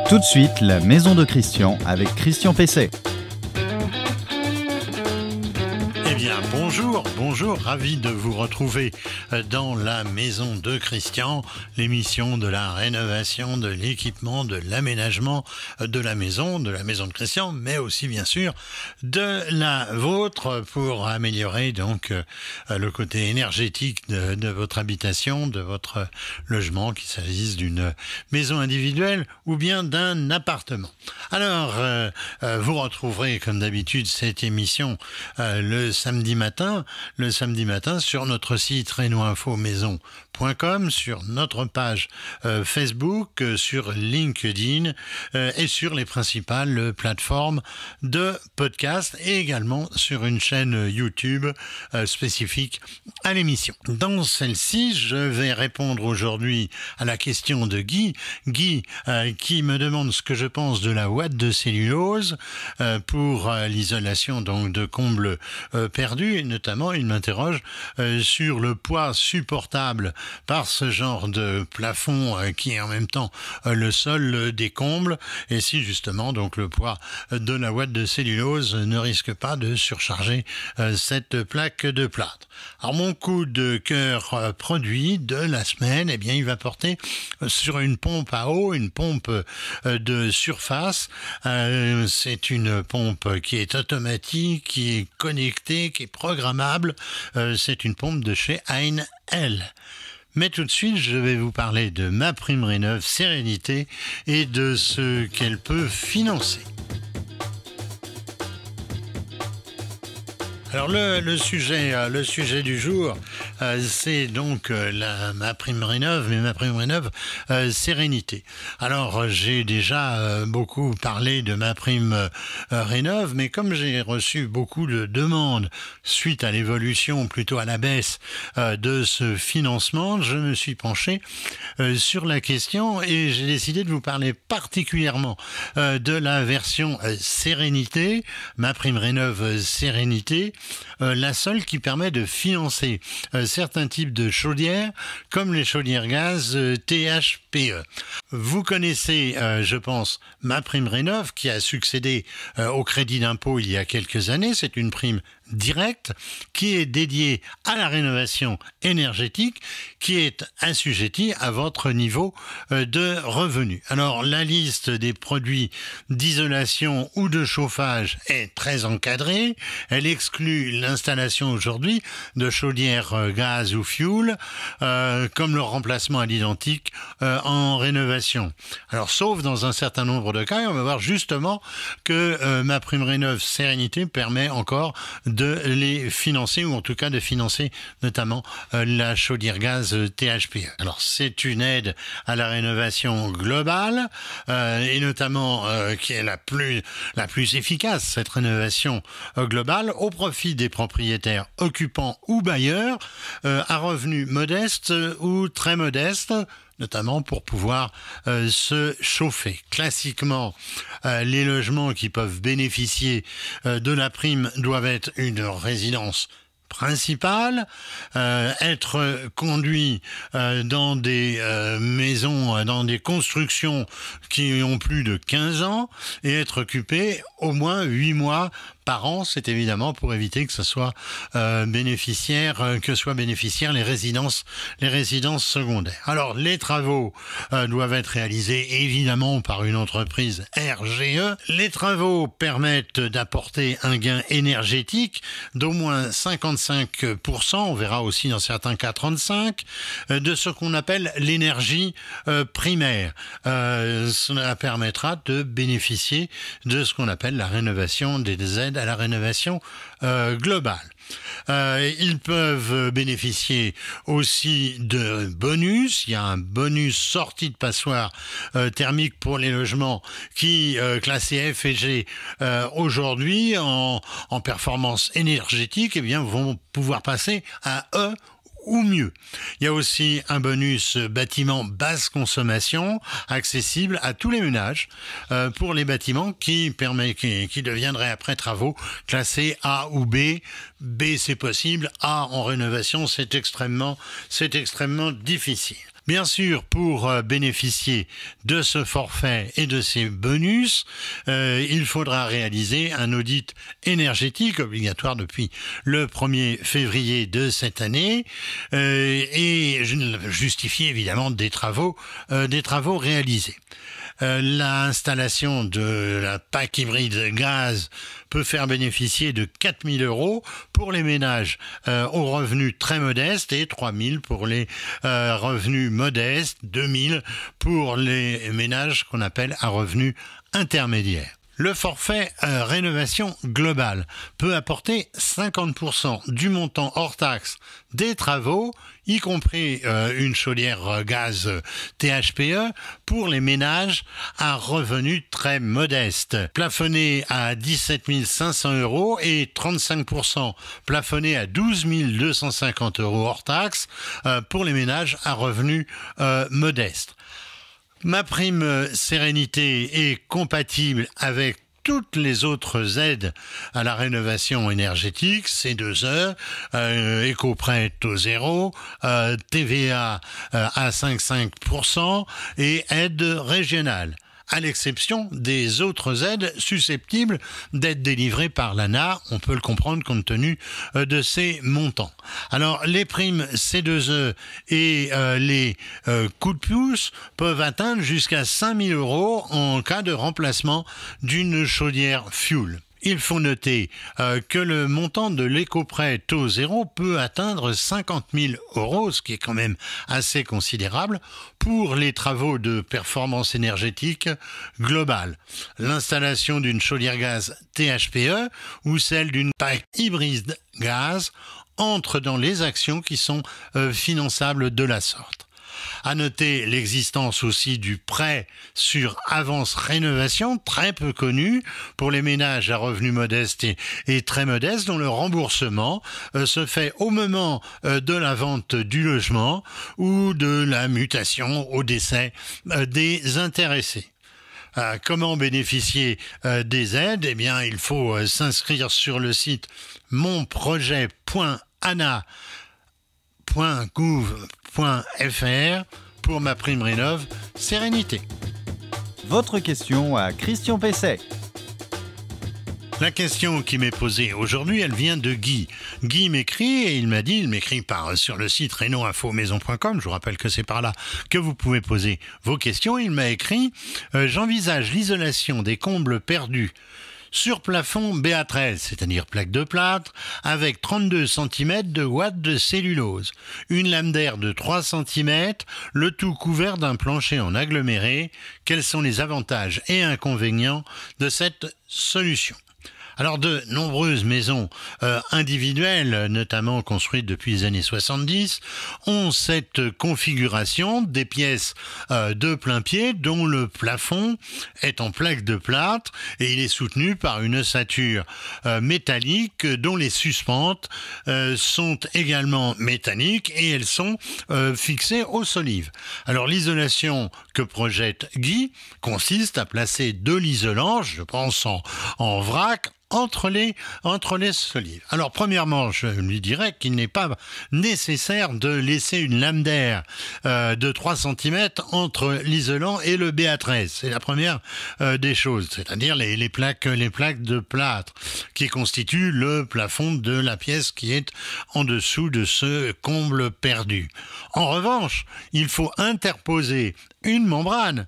Tout de suite, la Maison de Christian avec Christian Pesset. Eh bien, bonjour, ravi de vous retrouver dans la Maison de Christian, l'émission de la rénovation, de l'équipement, de l'aménagement de la maison de Christian, mais aussi bien sûr de la vôtre pour améliorer donc le côté énergétique de votre habitation, de votre logement, qu'il s'agisse d'une maison individuelle ou bien d'un appartement. Alors, vous retrouverez comme d'habitude cette émission le samedi matin sur notre site renoinfomaison.com, sur notre page Facebook, sur LinkedIn et sur les principales plateformes de podcast et également sur une chaîne YouTube spécifique à l'émission. Dans celle-ci, je vais répondre aujourd'hui à la question de Guy qui me demande ce que je pense de la ouate de cellulose pour l'isolation donc de combles perdus, et notamment il m'interroge sur le poids supportable par ce genre de plafond qui est en même temps le sol des combles, et si justement donc le poids de la ouate de cellulose ne risque pas de surcharger cette plaque de plâtre. Alors mon coup de cœur produit de la semaine, eh bien il va porter sur une pompe à eau, une pompe de surface. C'est une pompe qui est automatique, qui est connectée, qui est programmable. C'est une pompe de chez Hein-El. Mais tout de suite, je vais vous parler de MaPrimeRénov' Sérénité et de ce qu'elle peut financer. Alors le sujet du jour, c'est donc la MaPrimeRénov', mais MaPrimeRénov' Sérénité. Alors j'ai déjà beaucoup parlé de MaPrimeRénov', mais comme j'ai reçu beaucoup de demandes suite à l'évolution, plutôt à la baisse de ce financement, je me suis penché sur la question et j'ai décidé de vous parler particulièrement de la version Sérénité, MaPrimeRénov' Sérénité, la seule qui permet de financer certains types de chaudières, comme les chaudières gaz THPE. Vous connaissez, je pense, MaPrimeRénov' qui a succédé au crédit d'impôt il y a quelques années. C'est une prime directe qui est dédiée à la rénovation énergétique, qui est assujettie à votre niveau de revenu. Alors, la liste des produits d'isolation ou de chauffage est très encadrée. Elle exclut l'installation aujourd'hui de chaudières gaz ou fioul, comme le remplacement à l'identique en rénovation. Alors, sauf dans un certain nombre de cas, et on va voir justement que MaPrimeRénov' Sérénité permet encore de les financer, ou en tout cas de financer notamment la chaudière gaz THPE. Alors, c'est une aide à la rénovation globale, et notamment qui est la plus efficace, cette rénovation globale, au profit des propriétaires occupants ou bailleurs à revenus modestes ou très modestes, notamment pour pouvoir se chauffer. Classiquement, les logements qui peuvent bénéficier de la prime doivent être une résidence principale, être conduit dans des maisons, dans des constructions qui ont plus de 15 ans et être occupé au moins 8 mois par an. C'est évidemment pour éviter que ce soit bénéficiaire les résidences secondaires. Alors les travaux doivent être réalisés évidemment par une entreprise RGE. Les travaux permettent d'apporter un gain énergétique d'au moins 55%, on verra aussi dans certains cas 35%, de ce qu'on appelle l'énergie primaire. Cela permettra de bénéficier de ce qu'on appelle la rénovation des aides à la rénovation globale. Ils peuvent bénéficier aussi de bonus. Il y a un bonus sortie de passoire thermique pour les logements qui, classés F et G, aujourd'hui en performance énergétique, eh bien, vont pouvoir passer à E ou mieux. Il y a aussi un bonus bâtiment basse consommation accessible à tous les ménages pour les bâtiments qui deviendraient après travaux classés A ou B. B c'est possible, A en rénovation c'est extrêmement difficile. Bien sûr, pour bénéficier de ce forfait et de ces bonus, il faudra réaliser un audit énergétique obligatoire depuis le 1er février de cette année et justifier évidemment des travaux réalisés. L'installation de la PAC hybride gaz peut faire bénéficier de 4 000 € pour les ménages aux revenus très modestes et 3 000 pour les revenus modestes, 2 000 pour les ménages qu'on appelle à revenus intermédiaires. Le forfait rénovation globale peut apporter 50% du montant hors taxe des travaux, y compris une chaudière gaz THPE, pour les ménages à revenus très modestes, plafonné à 17 500 € et 35% plafonné à 12 250 € hors taxe pour les ménages à revenus modestes. Ma prime sérénité est compatible avec toutes les autres aides à la rénovation énergétique, C2E, éco-prêt taux zéro, TVA à 5,5% et aides régionales, à l'exception des autres aides susceptibles d'être délivrées par l'ANA. On peut le comprendre compte tenu de ces montants. Alors, les primes C2E et les coups de pouce peuvent atteindre jusqu'à 5 000 € en cas de remplacement d'une chaudière fuel. Il faut noter que le montant de l'éco-prêt taux zéro peut atteindre 50 000 €, ce qui est quand même assez considérable, pour les travaux de performance énergétique globale. L'installation d'une chaudière gaz THPE ou celle d'une PAC hybride gaz entre dans les actions qui sont finançables de la sorte. À noter l'existence aussi du prêt sur avance rénovation, très peu connu pour les ménages à revenus modestes et très modestes, dont le remboursement se fait au moment de la vente du logement ou de la mutation au décès des intéressés. Comment bénéficier des aides ? Eh bien, il faut s'inscrire sur le site monprojet.ana.gouv.fr pour ma prime rénov sérénité. Votre question à Christian Pesset. La question qui m'est posée aujourd'hui, elle vient de Guy. Guy m'écrit et il m'écrit sur le site reno-info-maison.com. Je vous rappelle que c'est par là que vous pouvez poser vos questions. Il m'a écrit « J'envisage l'isolation des combles perdus sur plafond BA13, c'est-à-dire plaque de plâtre, avec 32 cm de ouate de cellulose, une lame d'air de 3 cm, le tout couvert d'un plancher en aggloméré. Quels sont les avantages et inconvénients de cette solution ?» Alors, de nombreuses maisons individuelles, notamment construites depuis les années 70, ont cette configuration des pièces de plein pied dont le plafond est en plaque de plâtre et il est soutenu par une ossature métallique dont les suspentes sont également métalliques et elles sont fixées aux solives. Alors, l'isolation que projette Guy consiste à placer de l'isolant, je pense en vrac, entre les solives. Alors, premièrement, je lui dirais qu'il n'est pas nécessaire de laisser une lame d'air de 3 cm entre l'isolant et le BA13. C'est la première des choses, c'est-à-dire les plaques de plâtre qui constituent le plafond de la pièce qui est en dessous de ce comble perdu. En revanche, il faut interposer une membrane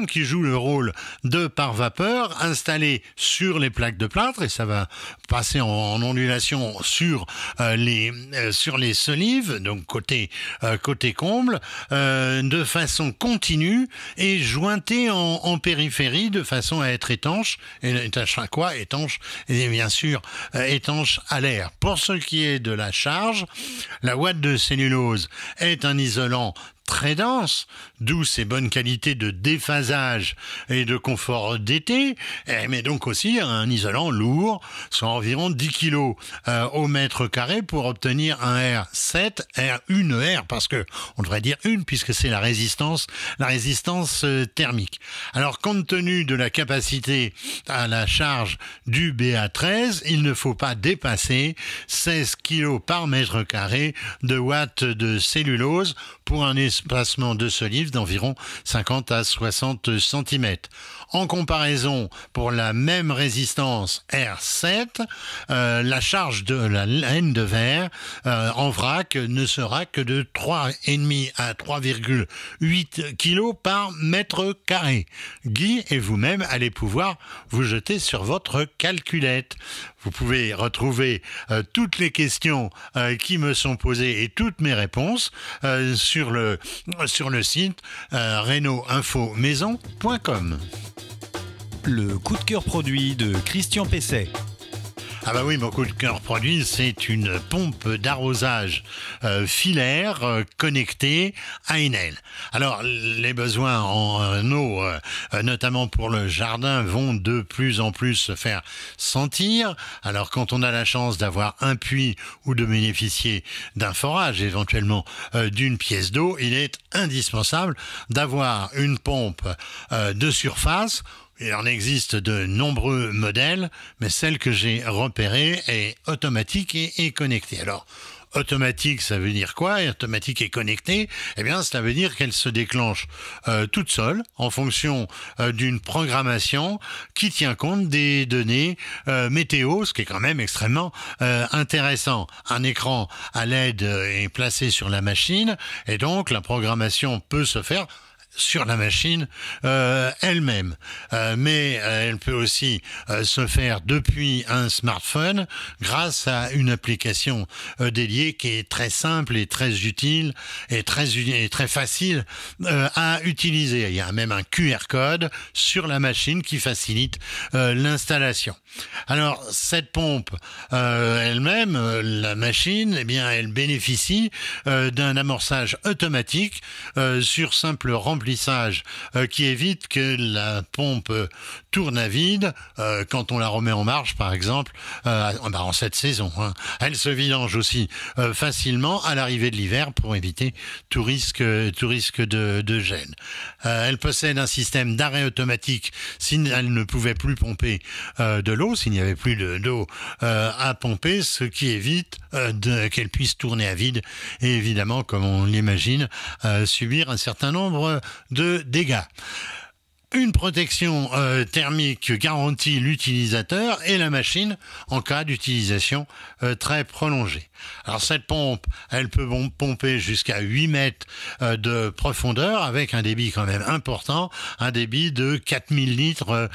qui joue le rôle de pare-vapeur installée sur les plaques de plâtre et ça va passer en ondulation sur les solives, donc côté comble, de façon continue et jointée en périphérie de façon à être étanche, et étanche à quoi ? Étanche, et bien sûr étanche à l'air. Pour ce qui est de la charge, la ouate de cellulose est un isolant très dense, d'où ses bonnes qualités de déphasage et de confort d'été, mais donc aussi un isolant lourd, soit environ 10 kg au mètre carré pour obtenir un R7, une R, parce que on devrait dire une, puisque c'est la résistance thermique. Alors, compte tenu de la capacité à la charge du BA13, il ne faut pas dépasser 16 kg par mètre carré de watts de cellulose pour un espacement de solive d'environ 50 à 60 cm. En comparaison, pour la même résistance R7, la charge de la laine de verre en vrac ne sera que de 3,5 à 3,8 kg par mètre carré. Guy et vous-même allez pouvoir vous jeter sur votre calculette. Vous pouvez retrouver toutes les questions qui me sont posées et toutes mes réponses sur le site reno-info-maison.com. Le coup de cœur produit de Christian Pesset. Ah bah oui, mon coup de cœur produit, c'est une pompe d'arrosage filaire connectée à Enel. Alors, les besoins en eau, notamment pour le jardin, vont de plus en plus se faire sentir. Alors, quand on a la chance d'avoir un puits ou de bénéficier d'un forage, éventuellement d'une pièce d'eau, il est indispensable d'avoir une pompe de surface. Il en existe de nombreux modèles, mais celle que j'ai repérée est automatique et connectée. Alors, automatique, ça veut dire quoi? Et automatique et connectée, eh bien, ça veut dire qu'elle se déclenche toute seule en fonction d'une programmation qui tient compte des données météo, ce qui est quand même extrêmement intéressant. Un écran à LED est placé sur la machine et donc la programmation peut se faire sur la machine elle-même. Mais elle peut aussi se faire depuis un smartphone grâce à une application dédiée qui est très simple et très utile et très facile à utiliser. Il y a même un QR code sur la machine qui facilite l'installation. Alors, cette pompe elle-même, la machine, eh bien, elle bénéficie d'un amorçage automatique sur simple remplissage qui évite que la pompe tourne à vide quand on la remet en marche, par exemple, en cette saison. Elle se vidange aussi facilement à l'arrivée de l'hiver pour éviter tout risque de gêne. Elle possède un système d'arrêt automatique si elle ne pouvait plus pomper de l'eau, s'il n'y avait plus d'eau à pomper, ce qui évite qu'elle puisse tourner à vide et évidemment, comme on l'imagine, subir un certain nombre de dégâts. Une protection thermique garantit l'utilisateur et la machine en cas d'utilisation très prolongée. Alors cette pompe, elle peut pomper jusqu'à 8 mètres de profondeur avec un débit quand même important, un débit de 4000 litres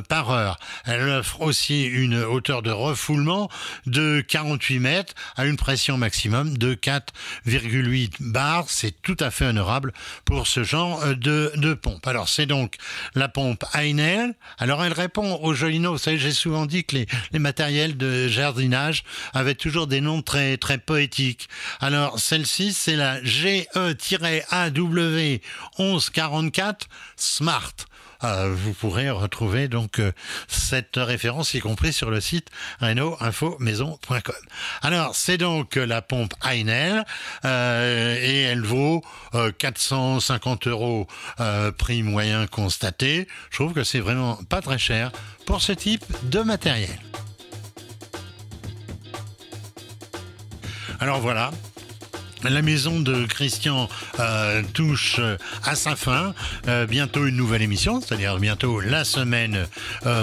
par heure. Elle offre aussi une hauteur de refoulement de 48 mètres à une pression maximum de 4,8 bars. C'est tout à fait honorable pour ce genre de pompe. Alors c'est donc la pompe Enel. Alors elle répond aux jolis noms. Vous savez, j'ai souvent dit que les matériels de jardinage avaient toujours des noms très poétiques. Alors celle-ci, c'est la GE-AW 1144 Smart. Vous pourrez retrouver donc cette référence, y compris sur le site reno-info-maison.com. Alors, c'est donc la pompe Enel et elle vaut 450 € prix moyen constaté. Je trouve que c'est vraiment pas très cher pour ce type de matériel. Alors voilà. La maison de Christian touche à sa fin. Bientôt une nouvelle émission, c'est-à-dire bientôt la semaine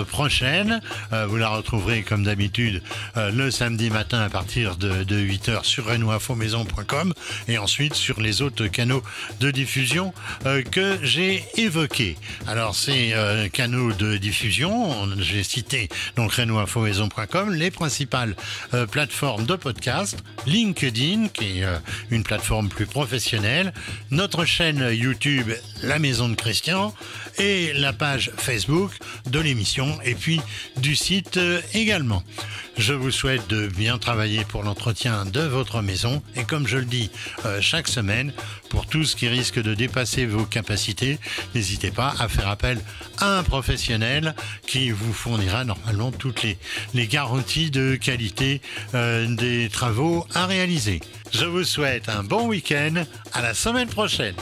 prochaine. Vous la retrouverez comme d'habitude le samedi matin à partir de 8h sur reno-info-maison.com et ensuite sur les autres canaux de diffusion que j'ai évoqués. Alors ces canaux de diffusion, j'ai cité donc reno-info-maison.com, les principales plateformes de podcast, LinkedIn qui est une plateforme plus professionnelle, notre chaîne YouTube La Maison de Christian et la page Facebook de l'émission et puis du site également. Je vous souhaite de bien travailler pour l'entretien de votre maison et comme je le dis chaque semaine, pour tout ce qui risque de dépasser vos capacités, n'hésitez pas à faire appel à un professionnel qui vous fournira normalement toutes les garanties de qualité des travaux à réaliser. Je vous souhaite un bon week-end, à la semaine prochaine.